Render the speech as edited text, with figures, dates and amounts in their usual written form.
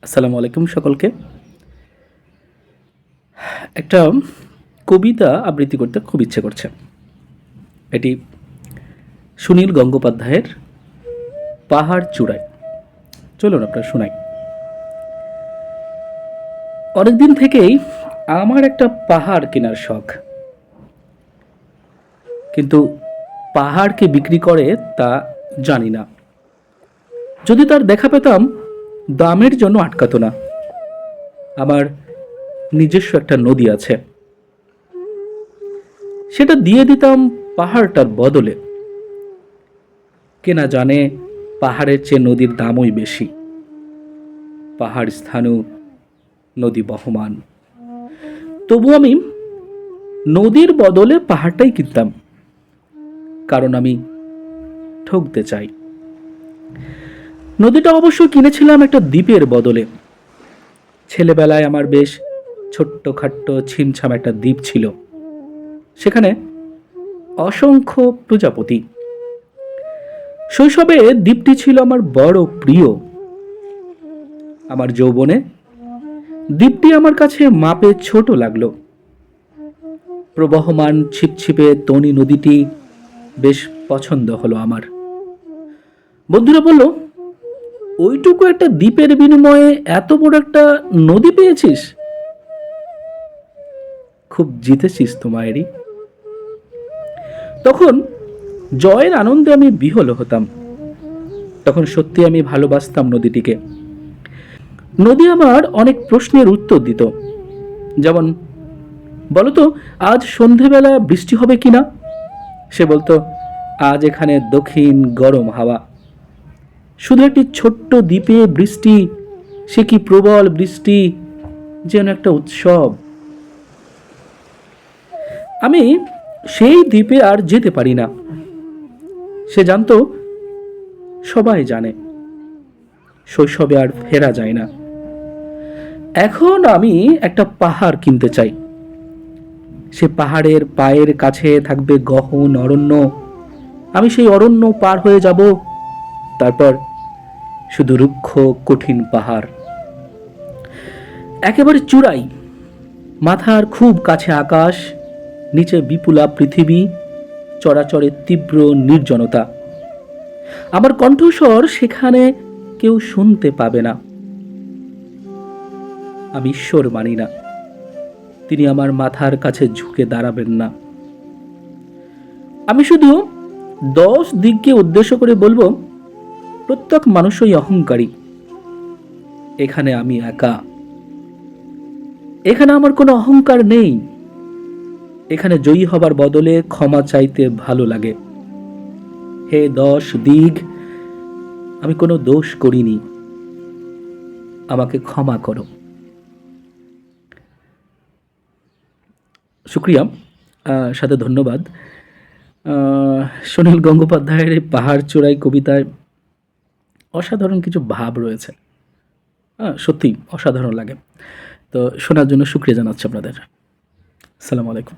আসসালামু আলাইকুম সকলকে। একটা কবিতা আবৃত্তি করতে খুব ইচ্ছে করছে। এটি সুনীল গঙ্গোপাধ্যায়ের পাহাড় চূড়ায়। চলুন আপনার শোনাই। অনেকদিন থেকেই আমার একটা পাহাড় কেনার শখ, কিন্তু পাহাড়কে বিক্রি করে তা জানি না। যদি তার দেখা পেতাম, দামের জন্য আটকাতো না। আমার নিজস্ব একটা নদী আছে, সেটা দিয়ে দিতাম পাহাড়টার বদলে। কেনা জানে পাহাড়ের চেয়ে নদীর দামই বেশি। পাহাড় স্থানু, নদী বহমান। তবু আমি নদীর বদলে পাহাড়টাই কিনতাম, কারণ আমি ঠকতে চাই। নদীটা অবশ্য কিনেছিলাম একটা দ্বীপের বদলে। ছেলেবেলায় আমার বেশ ছোট্ট খাট্ট ছিমছাম একটা দ্বীপ ছিল, সেখানে অসংখ্য প্রজাপতি। শৈশবে দ্বীপটি ছিল আমার বড় প্রিয়। আমার যৌবনে দ্বীপটি আমার কাছে মাপে ছোট লাগলো। প্রবহমান ছিপছিপে তনি নদীটি বেশ পছন্দ হলো আমার। বন্ধুরা বলল, ওইটুকু একটা দ্বীপের বিনিময়ে এত বড় একটা নদী পেয়েছিস, খুব জিতেছিস তো মায়েরি। তখন জয়ের আনন্দে আমি বিহ্বল হতাম। তখন সত্যি আমি ভালোবাসতাম নদীটিকে। নদী আমার অনেক প্রশ্নের উত্তর দিত, যেমন, বলতো আজ সন্ধেবেলা বৃষ্টি হবে কিনা। সে বলতো, আজ এখানে দক্ষিণ গরম হাওয়া। শুধু একটি ছোট্ট দ্বীপে বৃষ্টি, সে কি প্রবল বৃষ্টি, যেন একটা উৎসব। আমি সেই দ্বীপে আর যেতে পারি না। সে জানতো, সবাই জানে, শৈশবে আর ফেরা যায় না। এখন আমি একটা পাহাড় কিনতে চাই। সে পাহাড়ের পায়ের কাছে থাকবে গহন অরণ্য। আমি সেই অরণ্য পার হয়ে যাব, তারপর শুধু রুক্ষ কঠিন পাহাড়। একেবারে চূড়াই, মাথার খুব কাছে আকাশ, নিচে বিপুলা পৃথিবী, চরাচরের তীব্র নির্জনতা। আমার কণ্ঠস্বর সেখানে কেউ শুনতে পাবে না। আমি ঈশ্বর মানি না, তিনি আমার মাথার কাছে ঝুঁকে দাঁড়াবেন না। আমি শুধু 10 দিককে উদ্দেশ্য করে বলবো, প্রত্যেক মানুষই অহংকারী। এখানে আমি একা। এখানে আমার কোনো অহংকার নেই। এখানে জয়ী হবার বদলে ক্ষমা চাইতে ভালো লাগে। হে 10 দিক, আমি কোনো দোষ করিনি, আমাকে ক্ষমা করো। শুক্রিয়া, সাথে ধন্যবাদ। সুনীল গঙ্গোপাধ্যায়ের এই পাহাড় চূড়াই কবিতায় অসাধারণ কিছু ভাব রয়েছে। সত্যি অসাধারণ লাগে। তো শোনার জন্য শুক্রিয়া জানাচ্ছি আপনাদের। আসসালামু আলাইকুম।